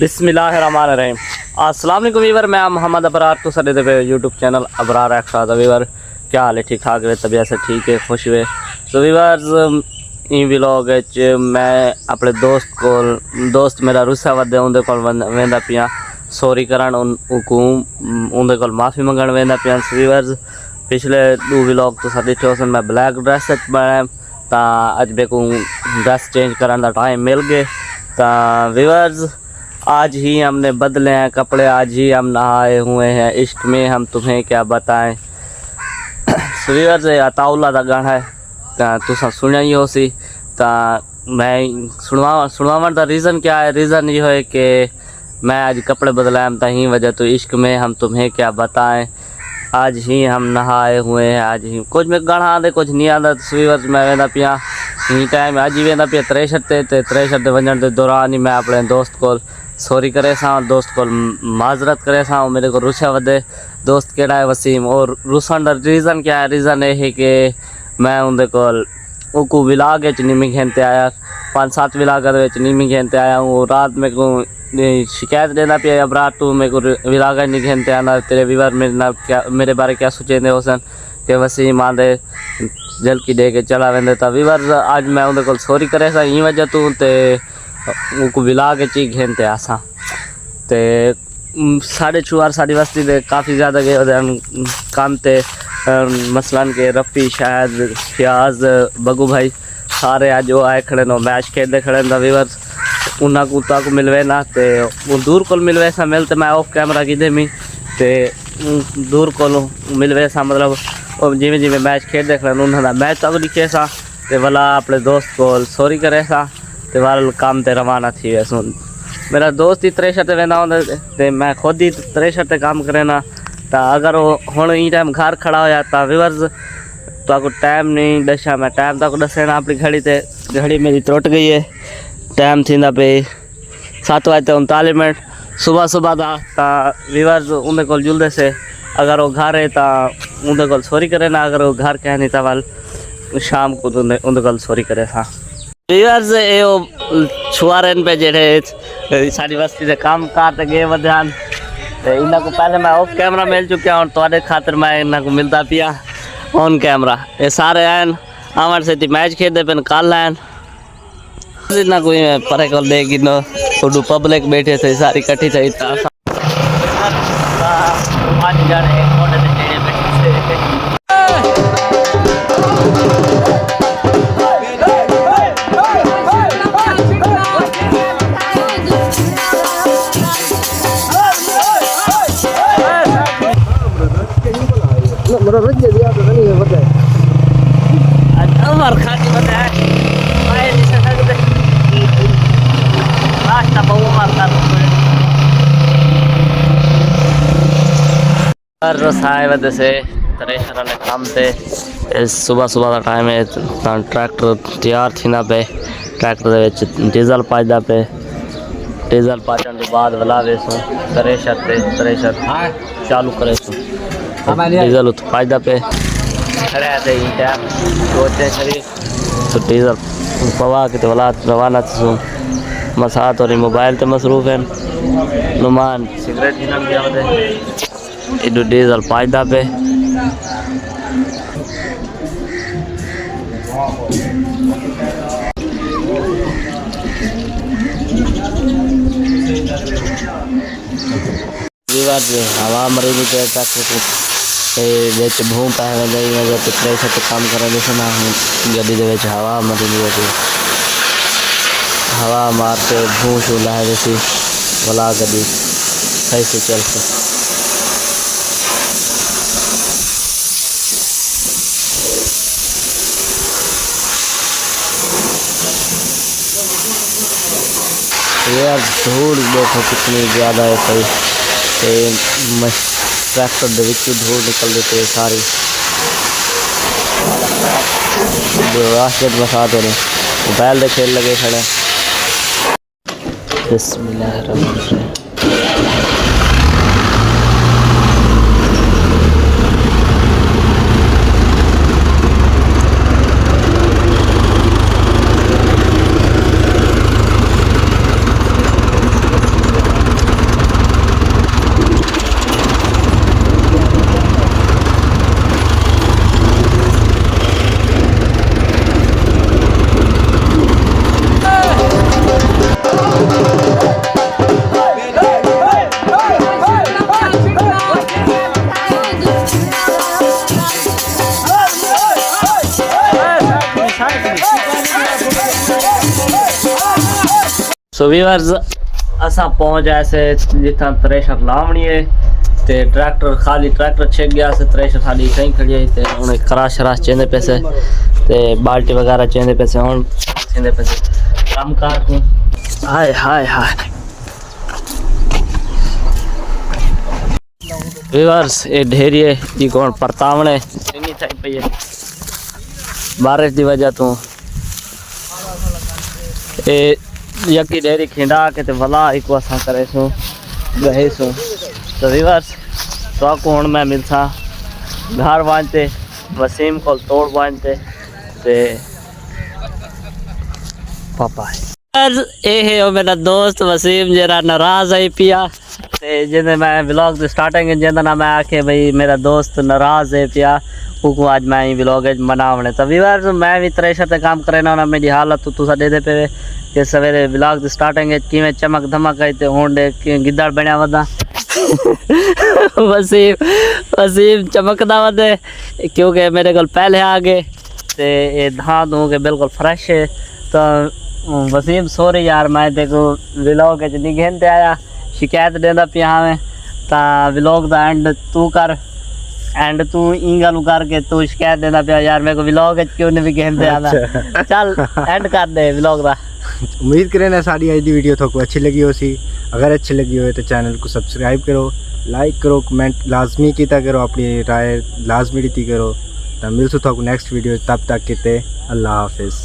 बिस्मिल्लाहिर्रहमानिर्रहीम। अस्सलाम वालेकुम वीवर, मैं मोहम्मद अबरार तो सदे पे यूट्यूब चैनल अबरार एक्साद वीवर। क्या हाल है? ठीक ठाक है, तबीयत से ठीक है, खुश हुए। तो वीवर्स इन व्लॉग मैं अपने दोस्त मेरा रुस्सा वदे उनके कोल वेंदा पिया सॉरी करन उनके कोल माफ़ी मंगण वेंदा पिया। वीवर्स पिछले दो व्लॉग तो ॾिठो सन मैं ब्लैक ड्रेस बनाया ता अज बेकू ड्रेस चेंज करने का टाइम मिल गए। ता वीवर्स आज ही हमने बदले हैं कपड़े, आज ही हम नहाए हुए हैं, इश्क में हम तुम्हें क्या बताएं। वीवर्स अताउल्ला का गाना है तुसा सुनिया ही हो सी। ता मैं सुनवावन का रीज़न क्या है? रीज़न ये है कि मैं आज कपड़े बदलाए ता ही वजह तो इश्क में हम तुम्हें क्या बताएं। आज ही हम नहाए हुए हैं, आज ही कुछ में गाना आते कुछ नहीं आता। वीवर्स मैं वेंदा पिया ही टाइम अज ही वेंदा पिया त्रेशर ते वजन के दौरान ही मैं अपने दोस्त को सॉरी करे सा, दोस्त को माजरत करे सा। मेरे को रुस्या वदे दोस्त केड़ा है वसीम, और रुसन का रीज़न क्या है? रीज़न ये है कि मैं उनके को विलाग नीमी खेनते आया 5-7 विलाग नीमी खेनते आया हूँ। रात में को शिकायत देना पिया अबरार तू मेरे को विलाग नहीं खेनते आना, तेरे वीवर मेरे बारे क्या सोचेंदे होसन कि वसीम आंदे जल्की दे के चला वेंदे। ता वीवर आज मैं उनके को सॉरी करे सा ई वजह तू ते उनको विलाग ची खेनते आसा। ते साढ़े चुआर साड़ी वस्ती दे काफ़ी ज़्यादा गए काम ते मसलन के रफ़ी शायद फ्याज बगू भाई सारे आज वो आए खड़े नो मैच खेलते खड़े ना। वीवर्स उन्हें को मिलवे ना ते वो दूर को मिलवे सा मिलते मैं ऑफ कैमरा की दे मी ते दूर को मिलवे सा मतलब और जिमें जिमें मैच खेलते खड़े उन्होंने मैच तक दिखे सा ते वाला अपने दोस्त को सॉरी करे सा ते वाल काम ते रवाना थी वे सुन। मेरा दोस्त ही त्रेशर ते वेंदा होंदा ते मैं खुद ही त्रेशर ते काम करे ना। ता अगर वो हुण ई टाइम घर खड़ा होया ता वीवर्स तो आपको टाइम नहीं दशा, मैं टाइम तक दसेना अपनी घड़ी ते घड़ी मेरी त्रुट गई है। टाइम थींदा पे 7:39 सुबह दा। ता वीवर्स उनके को जुल्दे से अगर वो घर है ता उनके को सॉरी करे ना, अगर वो घर कह नहीं ता वाल शाम को उनके को सॉरी करे सा। वीवर्स ये छुआरन पे जेड़े सारी बस्ती से काम कार गए वध्यान इन्हों को पहले मैं ऑफ कैमरा मिल चुका हूँ थोड़े खातर मैं इन्हों को मिलता पिया ऑन कैमरा। ये सारे आन आमर से मैच खेलते पे कल आन इन्ना कोई परे को देगी नो थोड़ू पब्लिक बैठे थे सारी कट्ठी थी। रसाए वजह से त्रेशर वाले काम से सुबह का टाइम है ट्रैक्टर तैयार थी ना पे ट्रैक्टर डीजल पाजदा पे डीजल पाचन के बाद वलावे सो त्रेशर चालू करे सो डीजल उत पाजदा पे खड़े थे ई टाइम सोचे शरीर तो डीजल पवा के तो वला रवाना सो मसात और मोबाइल ते मसरूफ हैं नुमान सिगरेट भी ना गया वदे इधर डीजल पाजदा पे हवा मरी नहीं पे ट्रैक्टर भूम पाए वजह तो प्रेशर तो काम कर ना गड्डी दे हवा मरी नहीं होती, हवा मारते भूं शू लाए वैसी भला गड्डी सही से चलती। यार धूल देखो कितनी ज़्यादा है सही ट्रैक्टर धूल निकल देते है सारी रास्ते बसा दो मोबाइल दे खेल लगे खड़े। बिस्मिल्लाहिर्रहमानिर्रहीम। सो वीवर्स असा पहुंच ऐसे जितना थ्रेशर लावनी है ते ट्रैक्टर खाली ट्रैक्टर छेक गया से थ्रेशर खाली कहीं खड़ी है ते उन्हें खराश शराश चेंदे पैसे ते बाल्टी वगैरह चेंदे पैसे हुन चेंदे पैसे काम कार को हाय हाय हाय वीवर्स ये ढेरी है ये कौन परतावने इन्नी थई पई है बारिश की वजह तो ए यकी ढेरी खिंडा के ते वला एक असां करे सो गए सो तो वीवर्स तो आपको हुन मैं मिलसा घर वांचते वसीम को तोड़ वांचते ते पापा ए है ओ मेरा दोस्त वसीम जरा नाराज है पिया ते जिंदे मैं व्लॉग दी स्टार्टिंग जिंदा ना मैं आखे भाई मेरा दोस्त नाराज है पिया को आज मैं ही व्लॉग मनावने तो वीवर मैं भी थ्रेशर ते काम करे ना मेरी हालत तो तुसा दे दे पे कि सवेरे व्लॉग दी स्टार्टिंग किवें चमक धमक आई ते होंडे गिद्दड़ बनया वदा वसीम चमकदा वदे क्योंकि मेरे को पहले आ गए ते ये धा दूं के बिल्कुल फ्रेश है तो वसीम सॉरी यार मैं देखो व्लॉग च नहीं घेनते आया शिकायत देंदा पिया में ता व्लॉग दा एंड तू कर एंड तू ई गल करके तू शिकायत देंदा पिया यार मेरे को व्लॉग क्यों नहीं घेनते आदा चल एंड कर दे व्लॉग दा उम्मीद करें ना सारी आज दी वीडियो थोको अच्छी लगी हो सी अगर अच्छी लगी हो तो चैनल को सब्सक्राइब करो लाइक करो कमेंट लाजमी कीता करो अपनी राय लाजमी दी करो तो मिलसू थोको नेक्स्ट वीडियो तब तक के अल्लाह हाफिज़।